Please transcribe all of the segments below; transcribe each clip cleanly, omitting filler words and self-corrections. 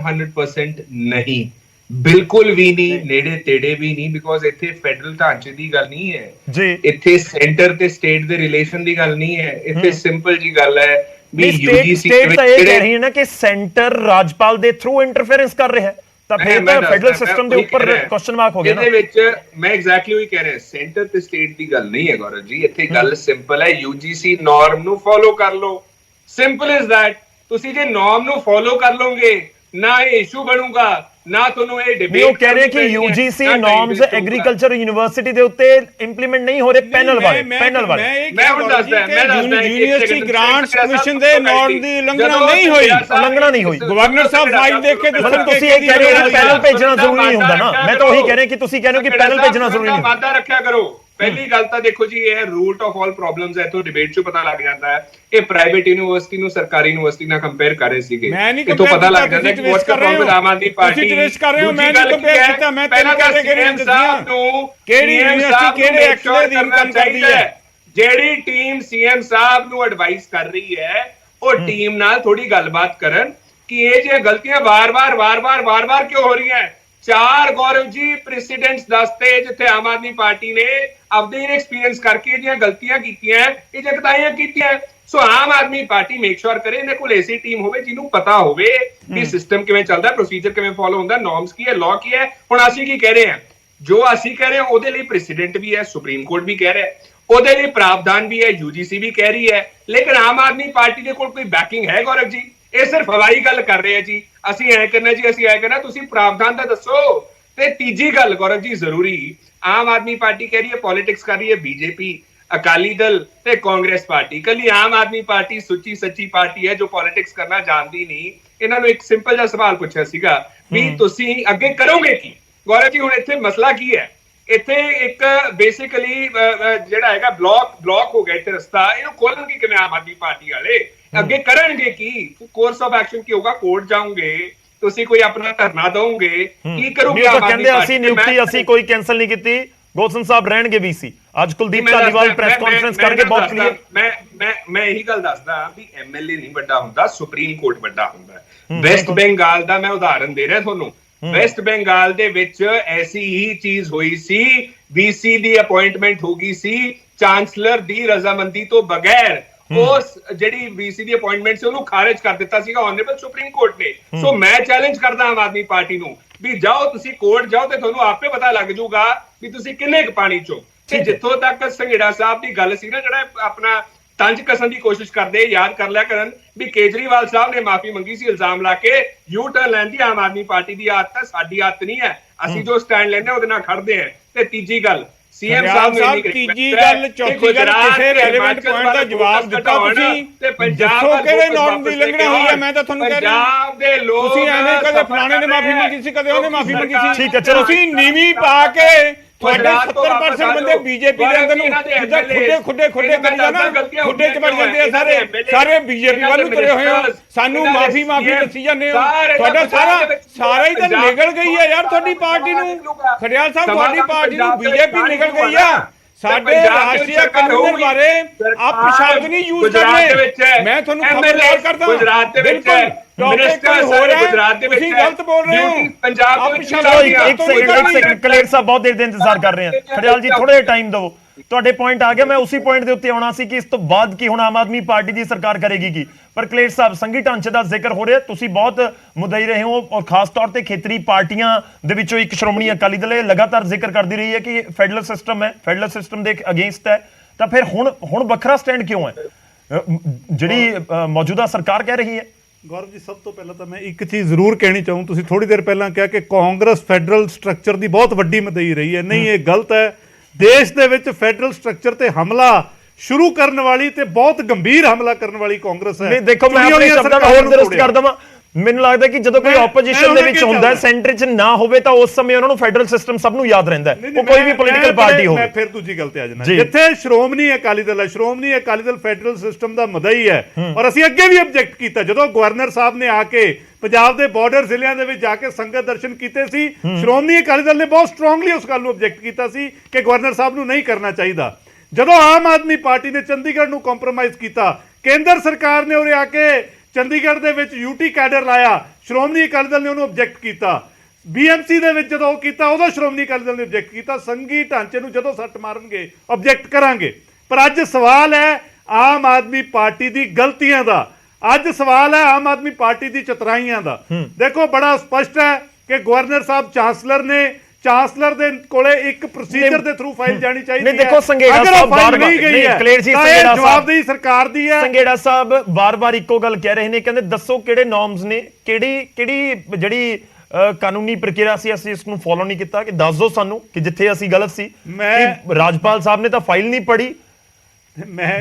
100% नहीं, ਬਿਲਕੁਲ ਵੀ ਨਹੀਂ, ਨੇੜੇ ਤੇੜੇ ਵੀ ਨਹੀਂ, ਬਿਕੋਜ਼ ਇੱਥੇ ਫੈਡਰਲ ਢਾਂਚੇ ਦੀ ਗੱਲ ਨਹੀਂ ਹੈ ਜੀ। ਇੱਥੇ ਸੈਂਟਰ ਤੇ ਸਟੇਟ ਦੇ ਰਿਲੇਸ਼ਨ ਦੀ ਗੱਲ ਨਹੀਂ ਹੈ, ਇੱਥੇ ਸਿੰਪਲ ਜੀ ਗੱਲ ਹੈ ਵੀ ਯੂਜੀਸੀ ਸਟੇਟ ਤਾਂ ਇਹ ਕਹਿ ਰਹੀ ਹੈ ਨਾ ਕਿ ਸੈਂਟਰ ਰਾਜਪਾਲ ਦੇ ਥਰੂ ਇੰਟਰਫੇਰੈਂਸ ਕਰ ਰਿਹਾ ਹੈ, ਤਾਂ ਫਿਰ ਤਾਂ ਫੈਡਰਲ ਸਿਸਟਮ ਦੇ ਉੱਪਰ ਕੁਐਸਚਨ ਮਾਰਕ ਹੋ ਗਿਆ ਨਾ। ਇਹਦੇ ਵਿੱਚ ਮੈਂ ਐਗਜ਼ੈਕਟਲੀ ਉਹੀ ਕਹਿ ਰਿਹਾ, ਸੈਂਟਰ ਤੇ ਸਟੇਟ ਦੀ ਗੱਲ ਨਹੀਂ ਹੈ ਗੌਰਵ ਜੀ, ਇੱਥੇ ਗੱਲ ਸਿੰਪਲ ਹੈ, ਯੂਜੀਸੀ ਨਾਰਮ ਨੂੰ ਫੋਲੋ ਕਰ ਲਓ, ਸਿੰਪਲ ਇਜ਼ ਦੈਟ। ਤੁਸੀਂ ਜੇ ਨਾਰਮ ਨੂੰ ਫੋਲੋ ਕਰ ਲਓਗੇ ਨਾ ਇਹ ਇਸ਼ੂ ਬਣੂਗਾ, ਨਾ ਤੁਹਾਨੂੰ ਇਹ ਡਿਬੇਟ। ਉਹ ਕਹਿ ਰਹੇ ਕਿ ਯੂਜੀਸੀ ਨਾਰਮਸ ਐਗਰੀਕਲਚਰ ਯੂਨੀਵਰਸਿਟੀ ਦੇ ਉੱਤੇ ਇੰਪਲੀਮੈਂਟ ਨਹੀਂ ਹੋ ਰਹੇ, ਪੈਨਲ ਵਾਲੇ ਮੈਂ ਹੁਣ ਦੱਸਦਾ ਯੂਨੀਵਰਸਿਟੀ ਗ੍ਰਾਂਟਸ ਕਮਿਸ਼ਨ ਦੇ ਨਾਰਮ ਦੀ ਉਲੰਘਣਾ ਨਹੀਂ ਹੋਈ। ਗਵਰਨਰ ਸਾਹਿਬ ਫਾਈਲ ਦੇਖ ਕੇ ਦੱਸਣ, ਤੁਸੀਂ ਇਹ ਕਹਿ ਰਹੇ ਹੋ ਪੈਨਲ ਭੇਜਣਾ ਜ਼ਰੂਰੀ ਨਹੀਂ ਹੁੰਦਾ ਨਾ, ਮੈਂ ਤਾਂ ਉਹੀ ਕਹਿ ਰਿਹਾ ਕਿ ਤੁਸੀਂ ਕਹਿ ਰਹੇ ਹੋ ਕਿ ਪੈਨਲ ਭੇਜਣਾ ਜ਼ਰੂਰੀ ਨਹੀਂ। ਵਾਅਦਾ ਰੱਖਿਆ ਕਰੋ। ਪਹਿਲੀ ਗੱਲ ਤਾਂ ਦੇਖੋ ਜੀ, ਇਹ ਰੂਟ ਆਫ ਆਲ ਪ੍ਰੋਬਲਮਸ ਹੈ, ਤੋਂ ਡਿਬੇਟ 'ਚ ਪਤਾ ਲੱਗ ਜਾਂਦਾ ਹੈ। ਇਹ ਪ੍ਰਾਈਵੇਟ ਯੂਨੀਵਰਸਿਟੀ ਨੂੰ ਸਰਕਾਰੀ ਯੂਨੀਵਰਸਿਟੀ ਨਾਲ ਕੰਪੇਅਰ ਕਰ ਰਹੇ ਸੀਗੇ, ਇਥੋਂ ਪਤਾ ਲੱਗ ਜਾਂਦਾ ਕਿ what's problem with Aam Aadmi Party. ਤੁਸੀਂ ਟ੍ਰੇਸ ਕਰ ਰਹੇ ਹੋ, ਮੈਂ ਨਹੀਂ ਕੰਪੇਅਰ ਕੀਤਾ, ਮੈਂ ਤੈਨੂੰ ਕਹਿ ਰਿਹਾ ਕਿਹੜੀ ਯੂਨੀਵਰਸਿਟੀ ਕਿਹੜੇ ਐਕਟ ਦੇ ਅਧੀਨ ਕੰਮ ਕਰਦੀ ਹੈ। ਜਿਹੜੀ ਟੀਮ ਸੀਐਮ ਸਾਹਿਬ ਨੂੰ ਐਡਵਾਈਸ ਕਰ ਰਹੀ ਹੈ, ਉਹ ਟੀਮ ਨਾਲ ਥੋੜੀ ਗੱਲਬਾਤ ਕਰਨ ਕਿ ਇਹ ਜਿਹੜੀਆਂ ਗਲਤੀਆਂ ਵਾਰ-ਵਾਰ ਕਿਉਂ ਹੋ ਰਹੀਆਂ। ਚਾਰ ਗੌਰਵ ਜੀ ਪ੍ਰੈਸੀਡੈਂਟਸ ਦੱਸਤੇ ਜਿੱਥੇ ਆਮ ਆਦਮੀ ਪਾਰਟੀ ਨੇ ਆਪਦੇ ਐਕਸਪੀਰੀਅੰਸ ਕਰਕੇ ਜਿਹੜੀਆਂ ਗਲਤੀਆਂ ਕੀਤੀਆਂ, ਇਹ ਜਗਤਾਈਆਂ ਕੀਤੀਆਂ। ਸੋ ਆਮ ਆਦਮੀ ਪਾਰਟੀ ਮੇਕ ਸ਼ੋਰ ਕਰੇ ਇਹਦੇ ਕੋਲ ਐਸੀ ਟੀਮ ਹੋਵੇ ਜਿਹਨੂੰ ਪਤਾ ਹੋਵੇ ਕਿ ਸਿਸਟਮ ਕਿਵੇਂ ਚੱਲਦਾ, ਪ੍ਰੋਸੀਜਰ ਕਿਵੇਂ ਫੋਲੋ ਹੁੰਦਾ, ਨੋਰਮਸ ਕੀ ਹੈ, ਲਾਅ ਕੀ ਹੈ। ਹੁਣ ਅਸੀਂ ਕੀ ਕਹਿ ਰਹੇ ਹਾਂ, ਜੋ ਅਸੀਂ ਕਹਿ ਰਹੇ ਹਾਂ ਉਹਦੇ ਲਈ ਪ੍ਰੈਸੀਡੈਂਟ ਵੀ ਹੈ, ਸੁਪਰੀਮ ਕੋਰਟ ਵੀ ਕਹਿ ਰਿਹਾ ਹੈ, ਉਹਦੇ ਲਈ ਪ੍ਰਾਵਧਾਨ ਵੀ ਹੈ, ਯੂਜੀਸੀ ਵੀ ਕਹਿ ਰਹੀ ਹੈ, ਲੇਕਿਨ ਆਮ ਆਦਮੀ ਪਾਰਟੀ ਦੇ ਕੋਲ ਕੋਈ ਬੈਕਿੰਗ ਹੈ ਗੌਰਵ ਜੀ? ਇਹ ਸਿਰਫ ਹਵਾਈ ਗੱਲ ਕਰ ਰਹੇ ਆ ਜੀ, ਅਸੀਂ ਐ ਕਰਨਾ ਜੀ, ਅਸੀਂ ਐ ਕਰਨਾ, ਤੁਸੀਂ ਪ੍ਰਾਵਧਾਨ ਤਾਂ ਦੱਸੋ। ਤੇ ਤੀਜੀ ਗੱਲ ਗੌਰਵ ਜੀ ਜ਼ਰੂਰੀ, ਆਮ ਆਦਮੀ ਪਾਰਟੀ ਕਹਿ ਰਹੀ ਹੈ ਪੋਲਿਟਿਕਸ ਕਰ ਰਹੀ ਹੈ, ਬੀਜੇਪੀ, ਅਕਾਲੀ ਦਲ ਤੇ ਕਾਂਗਰਸ ਪਾਰਟੀ, ਕੱਲੀ ਆਮ ਆਦਮੀ ਪਾਰਟੀ ਸੁੱਚੀ ਸੱਚੀ ਪਾਰਟੀ ਹੈ ਜੋ ਪੋਲਿਟਿਕਸ ਕਰਨਾ ਜਾਣਦੀ ਨਹੀਂ। ਇਹਨਾਂ ਨੂੰ ਇੱਕ ਸਿੰਪਲ ਜਿਹਾ ਸਵਾਲ ਪੁੱਛਿਆ ਸੀਗਾ ਵੀ ਤੁਸੀਂ ਅੱਗੇ ਕਰੋਗੇ ਕੀ? ਗੌਰਵ ਜੀ ਹੁਣ ਇੱਥੇ ਮਸਲਾ ਕੀ ਹੈ, ਇੱਥੇ ਇੱਕ ਬੇਸਿਕਲੀ ਜਿਹੜਾ ਹੈਗਾ ਬਲੌਕ ਹੋ ਗਿਆ ਇੱਥੇ ਰਸਤਾ, ਇਹਨੂੰ ਖੋਲਣਗੇ ਕਿਵੇਂ ਆਮ ਆਦਮੀ ਪਾਰਟੀ ਵਾਲੇ? ਅੱਗੇ ਕਰਨਗੇ ਕੀ? ਕੋਰਸ ਆਫ ਐਕਸ਼ਨ ਕੀ ਹੋਗਾ? ਕੋਰਟ ਜਾਓਗੇ ਤੁਸੀਂ, ਕੋਈ ਆਪਣਾ ਧਰਨਾ ਦੋਗੇ, ਕੀ ਕਰੋਗੇ? ਕਹਿੰਦੇ ਅਸੀਂ ਨਿਯੁਕਤੀ ਅਸੀਂ ਕੋਈ ਕੈਨਸਲ ਨਹੀਂ ਕੀਤੀ, ਗੋਸਨ ਸਾਹਿਬ ਰਹਿਣਗੇ ਵੀਸੀ। ਅੱਜ ਕੁਲਦੀਪ ਧਾਲੀਵਾਲ ਪ੍ਰੈਸ ਕਾਨਫਰੰਸ ਕਰਕੇ ਬਹੁਤ ਕਲੀਅਰ। ਮੈਂ ਇਹੀ ਗੱਲ ਦੱਸਦਾ ਵੀ ਐਮਐਲਏ ਨਹੀਂ ਵੱਡਾ ਹੁੰਦਾ, ਸੁਪਰੀਮ ਕੋਰਟ ਵੱਡਾ ਹੁੰਦਾ। ਵੈਸਟ ਬੰਗਾਲ ਦਾ ਮੈਂ ਉਦਾਹਰਨ ਦੇ ਰਿਹਾ ਤੁਹਾਨੂੰ। ਵੈਸਟ ਬੰਗਾਲ ਦੇ ਵਿੱਚ ਐਸੀ ਹੀ ਚੀਜ਼ ਹੋਈ ਸੀ, ਵੀਸੀ ਦੀ ਅਪਾਇੰਟਮੈਂਟ ਹੋ ਗਈ ਸੀ ਚਾਂਸਲਰ ਦੀ ਰਜ਼ਾਮੰਦੀ ਤੋਂ ਬਗੈਰ। ਉਸ ਜਿਹੜੀ ਵੀਸੀ ਦੀ ਅਪਾਇੰਟਮੈਂਟ ਸੀ ਉਹਨੂੰ ਖਾਰਜ ਕਰ ਦਿੱਤਾ ਸੀਗਾ ਆਨਰੇਬਲ ਸੁਪਰੀਮ ਕੋਰਟ ਨੇ। ਸੋ ਮੈਂ ਚੈਲੰਜ ਕਰਦਾ ਆਮ ਆਦਮੀ ਪਾਰਟੀ ਨੂੰ ਵੀ ਜਾਓ ਤੁਸੀਂ ਕੋਰਟ ਜਾਓ ਤੇ ਤੁਹਾਨੂੰ ਆਪੇ ਪਤਾ ਲੱਗ ਜਾਊਗਾ ਵੀ ਤੁਸੀਂ ਕਿੰਨੇ ਕੁ ਪਾਣੀ ਚੋਂ। ਤੇ ਜਿੱਥੋਂ ਤੱਕ ਸੰਘੇੜਾ ਸਾਹਿਬ ਦੀ ਗੱਲ ਸੀ ਨਾ, ਜਿਹੜਾ ਆਪਣਾ ਤੰਜ ਕਸਣ ਦੀ ਕੋਸ਼ਿਸ਼ ਕਰਦੇ, ਯਾਦ ਕਰ ਲਿਆ ਕਰਨ ਵੀ ਕੇਜਰੀਵਾਲ ਸਾਹਿਬ ਨੇ ਮਾਫੀ ਮੰਗੀ ਸੀ ਇਲਜ਼ਾਮ ਲਾ ਕੇ। ਯੂ ਟਰਨ ਲੈਣ ਦੀ ਆਮ ਆਦਮੀ ਪਾਰਟੀ ਦੀ ਆਦਤ ਹੈ, ਸਾਡੀ ਆਦਤ ਨਹੀਂ ਹੈ। ਅਸੀਂ ਜੋ ਸਟੈਂਡ ਲੈਂਦੇ ਉਹਦੇ ਨਾਲ ਖੜਦੇ ਹਾਂ। ਤੇ ਤੀਜੀ ਗੱਲ, ਸੀਐਮ ਸਾਹਿਬ ਨੇ ਤੀਜੀ ਗੱਲ, ਚੌਥੀ ਗੱਲ, ਕਿਸੇ ਰੈਲੇਵੈਂਟ ਪੁਆਇੰਟ ਦਾ ਜਵਾਬ ਦਿੱਤਾ ਤੁਸੀਂ। ਦੱਸੋ ਕਿਹੜੇ ਨਾਰਮ ਦੀ ਉਲੰਘਣਾ ਹੋਈ ਹੈ? ਮੈਂ ਤਾਂ ਤੁਹਾਨੂੰ ਕਹਿ ਰਿਹਾ ਪੰਜਾਬ ਦੇ ਲੋਕ, ਤੁਸੀਂ ਐਵੇਂ ਕਦੇ ਫਲਾਣੇ ਨੇ ਮਾਫੀ ਮੰਗੀ ਸੀ, ਕਦੇ ਉਹਨੇ ਮਾਫੀ ਮੰਗੀ ਸੀ। ਠੀਕ ਹੈ, ਚਲੋ ਤੁਸੀਂ ਨੀਵੀਂ ਪਾ ਕੇ ਤੁਹਾਡੇ 70% ਬੰਦੇ ਬੀਜੇਪੀ ਦੇ ਅੰਦਰ ਨੂੰ ਜਿੱਦਾਂ ਖੁੱਡੇ ਕਰੀ ਜਾਣਾ, ਖੁੱਡੇ ਚ ਵੜ ਜਾਂਦੇ ਆ ਸਾਰੇ ਬੀਜੇਪੀ ਵੱਲ ਨੂੰ ਤੁਰੇ ਹੋਏ ਹੋ। ਸਾਨੂੰ ਮਾਫੀ ਦੱਸੀ ਜਾਂਦੇ ਹੋ। ਤੁਹਾਡਾ ਸਾਰਾ ਹੀ ਤਾਂ ਨਿਕਲ ਗਈ ਹੈ ਯਾਰ ਤੁਹਾਡੀ ਪਾਰਟੀ ਨੂੰ। ਖੜਿਆਲ ਸਾਹਿਬ ਤੁਹਾਡੀ ਪਾਰਟੀ ਨੂੰ ਬੀਜੇਪੀ ਨਿਕਲ ਗਈ ਆ। ਸਾਡੇ ਰਾਸ਼ਟਰੀ ਕਾਨੂੰਨ ਬਾਰੇ ਆਪ ਸ਼ਬਦ ਨਹੀਂ ਯੂਜ਼ ਕਰਨੇ। ਮੈਂ ਤੁਹਾਨੂੰ ਖਬਰਦਾਰ ਕਰਦਾ, ਬਿਲਕੁਲ ਮਿਨਿਸਟਰ ਹੋ ਰਿਹਾ ਗੁਜਰਾਤ ਦੇ ਵਿੱਚ, ਤੁਸੀਂ ਗਲਤ ਬੋਲ ਰਹੇ ਹੋ। ਪੰਜਾਬ ਦੇ ਵਿੱਚ ਇੱਕ ਸੈਕਿੰਡ ਕਲੇਰ ਸਾਹਿਬ ਬਹੁਤ ਦੇਰ ਦੇ ਇੰਤਜ਼ਾਰ ਕਰ ਰਹੇ ਆ। ਖੜਿਆਲ ਜੀ ਥੋੜੇ ਟਾਈਮ ਦਿਓ, ਤੁਹਾਡੇ ਪੁਆਇੰਟ ਆ ਗਿਆ। ਮੈਂ ਉਸੇ ਪੁਆਇੰਟ ਦੇ ਉੱਤੇ ਆਉਣਾ ਸੀ ਕਿ ਇਸ ਤੋਂ ਬਾਅਦ ਕੀ ਹੁਣ ਆਮ ਆਦਮੀ ਪਾਰਟੀ ਦੀ ਸਰਕਾਰ ਕਰੇਗੀ ਕੀ। ਪਰ ਕਲੇਰ ਸਾਹਿਬ ਸੰਘੀ ਢਾਂਚੇ ਦਾ ਜ਼ਿਕਰ ਹੋ ਰਿਹਾ, ਤੁਸੀਂ ਬਹੁਤ ਮੁਦਈ ਰਹੇ ਹੋ ਔਰ ਖਾਸ ਤੌਰ ਤੇ ਖੇਤਰੀ ਪਾਰਟੀਆਂ ਦੇ ਵਿੱਚੋਂ ਇੱਕ ਸ਼੍ਰੋਮਣੀ ਅਕਾਲੀ ਦਲ ਲਗਾਤਾਰ ਜ਼ਿਕਰ ਕਰਦੀ ਰਹੀ ਹੈ ਕਿ ਫੈਡਰਲ ਸਿਸਟਮ ਹੈ, ਫੈਡਰਲ ਸਿਸਟਮ ਦੇ ਅਗੇਂਸਟ ਹੈ। ਤਾਂ ਫਿਰ ਹੁਣ ਵੱਖਰਾ ਸਟੈਂਡ ਕਿਉਂ ਹੈ ਜਿਹੜੀ ਮੌਜੂਦਾ ਸਰਕਾਰ ਕਹਿ ਰਹੀ ਹੈ? ਗੌਰਵ ਜੀ, ਸਭ ਤੋਂ ਪਹਿਲਾਂ ਤਾਂ ਮੈਂ ਇੱਕ ਚੀਜ਼ ਜ਼ਰੂਰ ਕਹਿਣੀ ਚਾਹੂੰ। ਤੁਸੀਂ ਥੋੜੀ ਦੇਰ ਪਹਿਲਾਂ ਕਿਹਾ ਕਿ ਕਾਂਗਰਸ ਫੈਡਰਲ ਸਟਰਕਚਰ ਦੀ ਬਹੁਤ ਵੱਡੀ ਮਦਈ ਰਹੀ ਹੈ। ਨਹੀਂ, ਇਹ ਗਲਤ ਹੈ। ਦੇਸ਼ ਦੇ ਵਿੱਚ ਫੈਡਰਲ ਸਟਰਕਚਰ ਤੇ ਹਮਲਾ ਸ਼ੁਰੂ ਕਰਨ ਵਾਲੀ ਤੇ ਬਹੁਤ ਗੰਭੀਰ ਹਮਲਾ ਕਰਨ ਵਾਲੀ ਕਾਂਗਰਸ ਹੈ। ਦੇਖੋ, ਮੈਂ ਆਪਣੇ ਸ਼ਬਦਾਂ ਨੂੰ ਹੋਰ ਦਰਸਤ ਕਰ ਦਵਾਂ। ਮੈਨੂੰ ਲੱਗਦਾ ਕਿ ਜਦੋਂ ਕੋਈ ਆਪੋਜੀਸ਼ਨ ਦੇ ਵਿੱਚ ਹੁੰਦਾ, ਸੈਂਟਰ 'ਚ ਨਾ ਹੋਵੇ, ਤਾਂ ਉਸ ਸਮੇਂ ਉਹਨਾਂ ਨੂੰ ਫੈਡਰਲ ਸਿਸਟਮ ਸਭ ਨੂੰ ਯਾਦ ਰਹਿੰਦਾ, ਉਹ ਕੋਈ ਵੀ ਪੋਲੀਟੀਕਲ ਪਾਰਟੀ ਹੋਵੇ। ਮੈਂ ਫਿਰ ਦੂਜੀ ਗੱਲ ਤੇ ਆ ਜਾਣਾ, ਜਿੱਥੇ ਸ਼੍ਰੋਮਣੀ ਅਕਾਲੀ ਦਲ ਹੈ, ਸ਼੍ਰੋਮਣੀ ਅਕਾਲੀ ਦਲ ਫੈਡਰਲ ਸਿਸਟਮ ਦਾ ਮਦਈ ਹੈ। ਔਰ ਅਸੀਂ ਅੱਗੇ ਵੀ ਆਬਜੈਕਟ ਕੀਤਾ ਜਦੋਂ ਗਵਰਨਰ ਸਾਹਿਬ ਨੇ ਆ ਕੇ ਪੰਜਾਬ ਦੇ ਬਾਰਡਰ ਜ਼ਿਲ੍ਹਿਆਂ ਦੇ ਵਿੱਚ ਜਾ ਕੇ ਸੰਗਤ ਦਰਸ਼ਨ ਕੀਤੇ ਸੀ। ਸ਼੍ਰੋਮਣੀ ਅਕਾਲੀ ਦਲ ਨੇ ਬਹੁਤ ਸਟਰੋਂਗਲੀ ਉਸ ਗੱਲ ਨੂੰ ਆਬਜੈਕਟ ਕੀਤਾ ਸੀ ਕਿ ਗਵਰਨਰ ਸਾਹਿਬ ਨੂੰ ਨਹੀਂ ਕਰਨਾ ਚਾਹੀਦਾ। ਜਦੋਂ ਆਮ ਆਦਮੀ ਪਾਰਟੀ ਨੇ ਚੰਡੀਗੜ੍ਹ ਨੂੰ ਕੰਪਰੋਮਾਈਜ਼ ਕੀਤਾ, ਕੇਂਦਰ ਸਰਕਾਰ ਨੇ ਉਰੇ ਆ ਕੇ ਚੰਡੀਗੜ੍ਹ ਦੇ ਵਿੱਚ ਯੂਟੀ ਕੈਡਰ ਲਾਇਆ, ਸ਼੍ਰੋਮਣੀ ਅਕਾਲੀ ਦਲ ਨੇ ਉਹਨੂੰ ਆਬਜੈਕਟ ਕੀਤਾ। BMC ਦੇ ਵਿੱਚ ਜਦੋਂ ਉਹ ਕੀਤਾ ਉਦੋਂ ਸ਼੍ਰੋਮਣੀ ਅਕਾਲੀ ਦਲ ਨੇ ਆਬਜੈਕਟ ਕੀਤਾ। ਸੰਘੀ ਢਾਂਚੇ ਨੂੰ ਜਦੋਂ ਸੱਟ ਮਾਰਨਗੇ ਆਬਜੈਕਟ ਕਰਾਂਗੇ। ਪਰ ਅੱਜ ਸਵਾਲ ਹੈ ਆਮ ਆਦਮੀ ਪਾਰਟੀ ਦੀ ਗਲਤੀਆਂ ਦਾ, ਅੱਜ ਸਵਾਲ ਹੈ ਆਮ ਆਦਮੀ ਪਾਰਟੀ ਦੀ ਚਤਰਾਈਆਂ ਦਾ। ਦੇਖੋ ਬੜਾ ਸਪਸ਼ਟ ਹੈ ਕਿ ਗਵਰਨਰ ਸਾਹਿਬ ਚਾਂਸਲਰ ਨੇ, ਚਾਂਸਲਰ ਦੇ ਕੋਲੇ ਇੱਕ ਪ੍ਰੋਸੀਜਰ ਦੇ ਥਰੂ ਫਾਈਲ ਜਾਣੀ ਚਾਹੀਦੀ ਹੈ। ਨਹੀਂ ਦੇਖੋ ਸੰਘੇੜਾ ਸਾਹਿਬ ਬਾਰ-ਬਾਰ ਨਹੀਂ ਕਲੀਅਰ ਜੀ, ਸੰਘੇੜਾ ਜਵਾਬਦੇਹੀ ਸਰਕਾਰ ਦੀ ਹੈ। ਸੰਘੇੜਾ ਸਾਹਿਬ ਬਾਰ-ਬਾਰ ਇੱਕੋ ਗੱਲ ਕਹਿ ਰਹੇ ਨੇ, ਕਹਿੰਦੇ ਦੱਸੋ ਕਿਹੜੇ ਨੋਰਮਸ ਨੇ, ਕਿਹੜੀ ਜਿਹੜੀ ਕਾਨੂੰਨੀ ਪ੍ਰਕਿਰਿਆ ਸੀ ਅਸੀਂ ਇਸ ਨੂੰ ਫੋਲੋ ਨਹੀਂ ਕੀਤਾ, ਕਿ ਦੱਸ ਦਿਓ ਸਾਨੂੰ ਕਿ ਜਿੱਥੇ ਅਸੀਂ ਗਲਤ ਸੀ। ਕਿ ਰਾਜਪਾਲ ਸਾਹਿਬ ਨੇ ਤਾਂ ਫਾਈਲ ਨਹੀਂ ਪੜ੍ਹੀ,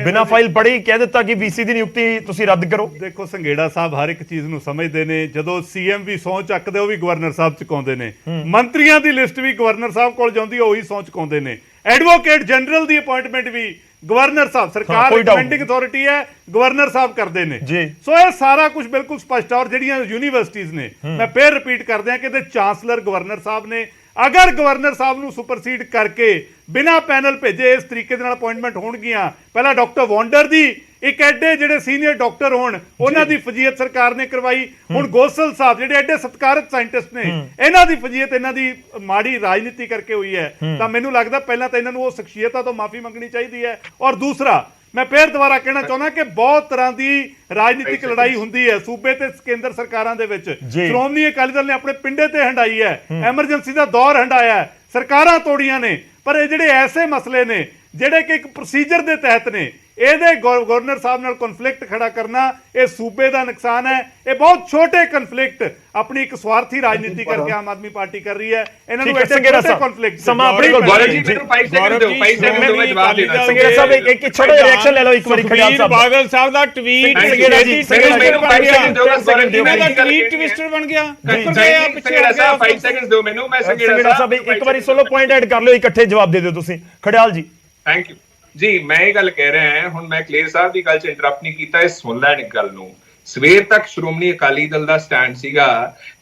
ਬਿਨਾਂ ਫਾਈਲ ਪੜ੍ਹੀ ਕਹਿ ਦਿੱਤਾ ਕਿ VC ਦੀ ਨਿਯੁਕਤੀ ਤੁਸੀਂ ਰੱਦ ਕਰੋ। ਦੇਖੋ ਸੰਘੇੜਾ ਸਾਹਿਬ ਹਰ ਇੱਕ ਚੀਜ਼ ਨੂੰ ਸਮਝਦੇ ਨੇ। ਜਦੋਂ CM ਵੀ ਸਹੁੰ ਚੱਕਦੇ ਉਹ ਵੀ ਗਵਰਨਰ ਸਾਹਿਬ ਚੁਕਾਉਂਦੇ ਨੇ, ਮੰਤਰੀਆਂ ਦੀ ਲਿਸਟ ਵੀ ਗਵਰਨਰ ਸਾਹਿਬ ਕੋਲ ਜਾਂਦੀ ਉਹੀ ਸਹੁੰ ਚੁਕਾਉਂਦੇ ਨੇ, ਐਡਵੋਕੇਟ ਜਨਰਲ ਦੀ ਅਪਾਇੰਟਮੈਂਟ ਵੀ ਗਵਰਨਰ ਸਾਹਿਬ, ਸਰਕਾਰ ਰਿਕਮੈਂਡਿੰਗ ਅਥਾਰਟੀ ਹੈ, ਗਵਰਨਰ ਸਾਹਿਬ ਕਰਦੇ ਨੇ। ਸੋ ਇਹ ਸਾਰਾ ਕੁਝ ਬਿਲਕੁਲ ਸਪਸ਼ਟ ਹੈ। ਔਰ ਜਿਹੜੀਆਂ ਯੂਨੀਵਰਸਿਟੀਆਂ ਨੇ, ਮੈਂ ਫੇਰ ਰਿਪੀਟ ਕਰਦੇ ਹਾਂ ਕਿ ਇਹਦੇ ਚਾਂਸਲਰ ਗਵਰਨਰ ਸਾਹਿਬ ਨੇ। ਅਗਰ ਗਵਰਨਰ ਸਾਹਿਬ ਨੂੰ ਸੁਪਰਸੀਡ ਕਰਕੇ ਬਿਨਾਂ ਪੈਨਲ ਭੇਜੇ ਇਸ ਤਰੀਕੇ ਦੇ ਨਾਲ ਅਪਾਇੰਟਮੈਂਟ ਹੋਣਗੀਆਂ, ਪਹਿਲਾਂ ਡਾਕਟਰ ਵੌਂਡਰ ਦੀ, ਇੱਕ ਐਡੇ ਜਿਹੜੇ ਸੀਨੀਅਰ ਡਾਕਟਰ ਹੋਣ ਉਹਨਾਂ ਦੀ ਫਜ਼ੀਅਤ ਸਰਕਾਰ ਨੇ ਕਰਵਾਈ, ਹੁਣ ਗੋਸਲ ਸਾਹਿਬ ਜਿਹੜੇ ਐਡੇ ਸਤਿਕਾਰਤ ਸਾਇੰਟਿਸਟ ਨੇ ਇਹਨਾਂ ਦੀ ਫਜ਼ੀਅਤ ਇਹਨਾਂ ਦੀ ਮਾੜੀ ਰਾਜਨੀਤੀ ਕਰਕੇ ਹੋਈ ਹੈ। ਤਾਂ ਮੈਨੂੰ ਲੱਗਦਾ ਪਹਿਲਾਂ ਤਾਂ ਇਹਨਾਂ ਨੂੰ ਉਹ ਸ਼ਖਸੀਅਤਾਂ ਤੋਂ ਮਾਫੀ ਮੰਗਣੀ ਚਾਹੀਦੀ ਹੈ। ਔਰ ਦੂਸਰਾ ਮੈਂ ਫੇਰ ਦੁਬਾਰਾ ਕਹਿਣਾ ਚਾਹੁੰਦਾ ਕਿ ਬਹੁਤ ਤਰ੍ਹਾਂ ਦੀ ਰਾਜਨੀਤਿਕ ਲੜਾਈ ਹੁੰਦੀ ਹੈ ਸੂਬੇ ਤੇ ਕੇਂਦਰ ਸਰਕਾਰਾਂ ਦੇ ਵਿੱਚ। ਸ਼੍ਰੋਮਣੀ ਅਕਾਲੀ ਦਲ ਨੇ ਆਪਣੇ ਪਿੰਡੇ ਤੇ ਹੰਡਾਈ ਹੈ, ਐਮਰਜੈਂਸੀ ਦਾ ਦੌਰ ਹੰਡਾਇਆ, ਸਰਕਾਰਾਂ ਤੋੜੀਆਂ ਨੇ। ਪਰ ਇਹ ਜਿਹੜੇ ਐਸੇ ਮਸਲੇ ਨੇ ਜਿਹੜੇ ਕਿ ਇੱਕ ਪ੍ਰੋਸੀਜਰ ਦੇ ਤਹਿਤ ਨੇ, ਇਹਦੇ ਗਵਰਨਰ ਸਾਹਿਬ ਨਾਲ ਕਨਫਲਿਕਟ ਖੜਾ ਕਰਨਾ ਇਹ ਸੂਬੇ ਦਾ ਨੁਕਸਾਨ ਹੈ। ਇਹ ਬਹੁਤ ਛੋਟੇ ਕਨਫਲਿਕਟ ਆਪਣੀ ਇੱਕ ਸਵਾਰਥੀ ਰਾਜਨੀਤੀ ਕਰਕੇ ਆਮ ਆਦਮੀ ਪਾਰਟੀ ਕਰ ਰਹੀ ਹੈ। ਇਹਨਾਂ ਨੂੰ ਐਡੇ ਛੋਟੇ ਕਨਫਲਿਕਟ ਸਮਾਂ ਆਪਣੀ ਕੋਲ ਗੌਰਵ ਜੀ ਮੈਨੂੰ 5 ਸੈਕਿੰਡ ਦਿਓ, 5 ਸੈਕਿੰਡ ਦਿਓ, ਮੈਂ ਜਵਾਬ ਦੇਣਾ। ਸੰਘੇੜਾ ਸਾਹਿਬ ਇੱਕ ਛੋਟਾ ਜਿਹਾ ਰਿਐਕਸ਼ਨ ਲੈ ਲਓ ਇੱਕ ਵਾਰੀ ਖੜਿਆਲ ਸਾਹਿਬ। ਬਾਦਲ ਸਾਹਿਬ ਦਾ ਟਵੀਟ ਸੰਘੇੜਾ ਜੀ, ਟਵਿਸਟਰ ਬਣ ਗਿਆ, ਇਹਨਾਂ ਦਾ ਟਵੀਟ ਟਵਿਸਟਰ ਬਣ ਗਿਆ। ਸੰਘੇੜਾ ਸਾਹਿਬ 5 ਸੈਕਿੰਡ ਦਿਓ ਮੈਨੂੰ, ਮੈਂ ਸੰਘੇੜਾ ਸਾਹਿਬ ਇੱਕ ਵਾਰੀ ਸੋਲੋ ਪੁਆਇੰਟ ਐਡ ਕਰ ਲਿਓ, ਇਕੱਠੇ ਜਵਾਬ ਦੇ ਦਿਓ ਤੁਸੀਂ। ਖੜਿਆਲ ਜੀ ਥੈਂਕ ਯੂ ਜੀ। ਮੈਂ ਇਹ ਗੱਲ ਕਹਿ ਰਿਹਾ ਹਾਂ, ਹੁਣ ਮੈਂ ਕਲੇਰ ਸਾਹਿਬ ਦੀ ਗੱਲ 'ਚ ਇੰਟਰਪਟ ਨਹੀਂ ਕੀਤਾ, ਇਹ ਸੁਣ ਲੈਣ ਇੱਕ ਗੱਲ ਨੂੰ। ਸਵੇਰ ਤੱਕ ਸ਼੍ਰੋਮਣੀ ਅਕਾਲੀ ਦਲ ਦਾ ਸਟੈਂਡ ਸੀਗਾ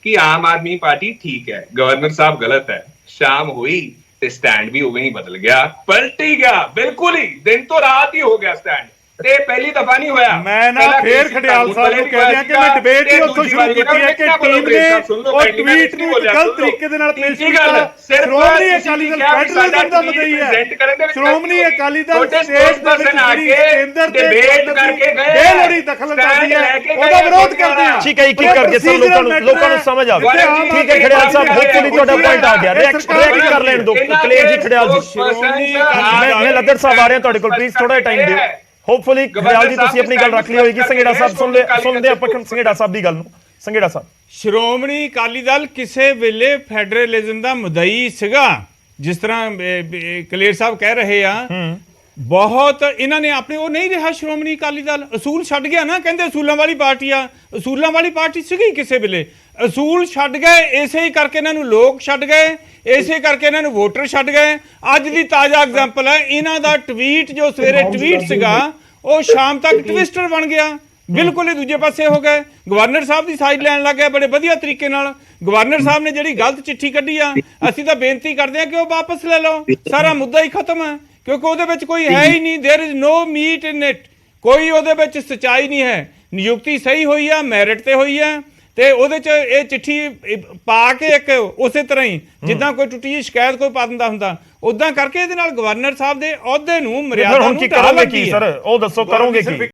ਕਿ ਆਮ ਆਦਮੀ ਪਾਰਟੀ ਠੀਕ ਹੈ, ਗਵਰਨਰ ਸਾਹਿਬ ਗਲਤ ਹੈ। ਸ਼ਾਮ ਹੋਈ ਤੇ ਸਟੈਂਡ ਵੀ ਉਵੇਂ ਹੀ ਬਦਲ ਗਿਆ, ਪਲਟੀ ਗਿਆ, ਬਿਲਕੁਲ ਹੀ ਦਿਨ ਤੋਂ ਰਾਤ ਹੀ ਹੋ ਗਿਆ ਸਟੈਂਡ। ਤੇ ਪਹਿਲੀ ਦਫਾ ਨਹੀਂ ਹੋਇਆ। ਮੈਂ ਨਾ ਫੇਰ ਖੜਿਆਲ ਸਾਹਿਬ ਨੂੰ ਕਹਿ ਦਿਆਂ ਕਿ ਮੈਂ ਡਿਬੇਟ ਹੀ ਉੱਥੋਂ ਸ਼ੁਰੂ ਕੀਤੀ ਹੈ ਕਿ ਟੀਮ ਨੇ ਉਹ ਟਵੀਟ ਨੂੰ ਇੱਕ ਗਲਤ ਤਰੀਕੇ ਦੇ ਨਾਲ ਪੇਸ਼ ਕੀਤਾ। ਸ਼੍ਰੋਮਣੀ ਅਕਾਲੀ ਦਲ ਫੈਡਰਲਿਜ਼ਮ ਦਾ ਮਦਈ ਹੈ। ਸ਼੍ਰੋਮਣੀ ਅਕਾਲੀ ਦਲ ਸਟੇਟ ਦੇ ਵਿੱਚ ਜਿਹੜੀ ਕੇਂਦਰ ਤੇ ਡਿਬੇਟ ਕਰਕੇ ਗਏ ਬੇਲੋੜੀ ਦਖਲਅੰਦਾਜ਼ੀ ਹੈ, ਉਹਦਾ ਵਿਰੋਧ ਕਰਦੇ ਹਾਂ। ਠੀਕ ਹੈ, ਇੱਕ ਕਰਕੇ ਸਭ ਲੋਕਾਂ ਨੂੰ ਸਮਝ ਆਵੇ। ਠੀਕ ਹੈ ਖੜਿਆਲ ਸਾਹਿਬ, ਹੋਪਫੁਲੀ ਤੁਹਾਡਾ ਪੁਆਇੰਟ ਆ ਗਿਆ। ਰਿਐਕਟ ਕਰ ਲੈਣ ਦਿਓ ਕਲੇਰ ਜੀ। ਖੜਿਆਲ ਜੀ, ਮੈਂ ਲੱਦਰ ਸਾਹਿਬ ਆ ਰਿਹਾ ਤੁਹਾਡੇ ਕੋਲ, ਪਲੀਜ਼ ਥੋੜਾ ਟਾਈਮ ਦਿਓ। ਹੋਪਫੁਲੀ ਖੜਿਆਲ ਜੀ ਤੁਸੀਂ ਆਪਣੀ ਗੱਲ ਰੱਖ ਲਈ ਹੋਏਗੀ। ਸੰਘੇੜਾ ਸਾਹਿਬ ਸੁਣਦੇ ਆਪਾਂ ਸੰਘੇੜਾ ਸਾਹਿਬ ਦੀ ਗੱਲ ਨੂੰ। ਸੰਘੇੜਾ ਸਾਹਿਬ, ਸ਼੍ਰੋਮਣੀ ਅਕਾਲੀ ਦਲ ਕਿਸੇ ਵੇਲੇ ਫੈਡਰਲਿਜ਼ਮ ਦਾ ਮੁਦਈ ਸੀਗਾ, ਜਿਸ ਤਰ੍ਹਾਂ ਕਲੇਰ ਸਾਹਿਬ ਕਹਿ ਰਹੇ ਆ। ਬਹੁਤ ਇਹਨਾਂ ਨੇ ਆਪਣੇ ਉਹ ਨਹੀਂ ਰਿਹਾ ਸ਼੍ਰੋਮਣੀ ਅਕਾਲੀ ਦਲ, ਅਸੂਲ ਛੱਡ ਗਿਆ ਨਾ। ਕਹਿੰਦੇ ਅਸੂਲਾਂ ਵਾਲੀ ਪਾਰਟੀ ਆ, ਅਸੂਲਾਂ ਵਾਲੀ ਪਾਰਟੀ ਸੀਗੀ ਕਿਸੇ ਵੇਲੇ, ਅਸੂਲ ਛੱਡ ਗਏ। ਇਸੇ ਹੀ ਕਰਕੇ ਇਹਨਾਂ ਨੂੰ ਲੋਕ ਛੱਡ ਗਏ, ਇਸੇ ਕਰਕੇ ਇਹਨਾਂ ਨੂੰ ਵੋਟਰ ਛੱਡ ਗਏ। ਅੱਜ ਦੀ ਤਾਜ਼ਾ ਐਗਜ਼ਾਮਪਲ ਹੈ ਇਹਨਾਂ ਦਾ ਟਵੀਟ, ਜੋ ਸਵੇਰੇ ਟਵੀਟ ਸੀਗਾ ਉਹ ਸ਼ਾਮ ਤੱਕ ਟਵਿਸਟਰ ਬਣ ਗਿਆ, ਬਿਲਕੁਲ ਹੀ ਦੂਜੇ ਪਾਸੇ ਹੋ ਗਏ। ਗਵਰਨਰ ਸਾਹਿਬ ਦੀ ਸਾਈਡ ਲੈਣ ਲੱਗ ਗਏ ਬੜੇ ਵਧੀਆ ਤਰੀਕੇ ਨਾਲ। ਗਵਰਨਰ ਸਾਹਿਬ ਨੇ ਜਿਹੜੀ ਗਲਤ ਚਿੱਠੀ ਕੱਢੀ ਆ, ਅਸੀਂ ਤਾਂ ਬੇਨਤੀ ਕਰਦੇ ਹਾਂ ਕਿ ਉਹ ਵਾਪਸ ਲੈ ਲਓ, ਸਾਰਾ ਮੁੱਦਾ ਹੀ ਖਤਮ ਹੈ। ਕਿਉਂਕਿ ਉਹਦੇ ਵਿੱਚ ਕੋਈ ਹੈ ਹੀ ਨਹੀਂ, there is no meat in it, ਕੋਈ ਉਹਦੇ ਵਿੱਚ ਸੱਚਾਈ ਨਹੀਂ ਹੈ। ਨਿਯੁਕਤੀ ਸਹੀ ਹੋਈ ਆ, ਮੈਰਿਟ ਤੇ ਹੋਈ ਆ, ਤੇ ਉਹਦੇ 'ਚ ਇਹ ਚਿੱਠੀ ਪਾ ਕੇ ਇੱਕ ਉਸੇ ਤਰ੍ਹਾਂ ਹੀ ਜਿੱਦਾਂ ਕੋਈ ਟੁੱਟੀ ਜਿਹੀ ਸ਼ਿਕਾਇਤ ਕੋਈ ਪਾ ਦਿੰਦਾ ਹੁੰਦਾ, ਉਦਾਂ ਕਰਕੇ ਇਹਦੇ ਨਾਲ ਗਵਰਨਰ ਸਾਹਿਬ ਦੇ ਅਹੁਦੇ ਨੂੰ ਮਰਿਆਦਾ ਨੂੰ ਢਾਹ ਲੱਗੀ ਹੈ। ਸਰ ਉਹ ਦੱਸੋ ਕਰੋਗੇ ਕੀ?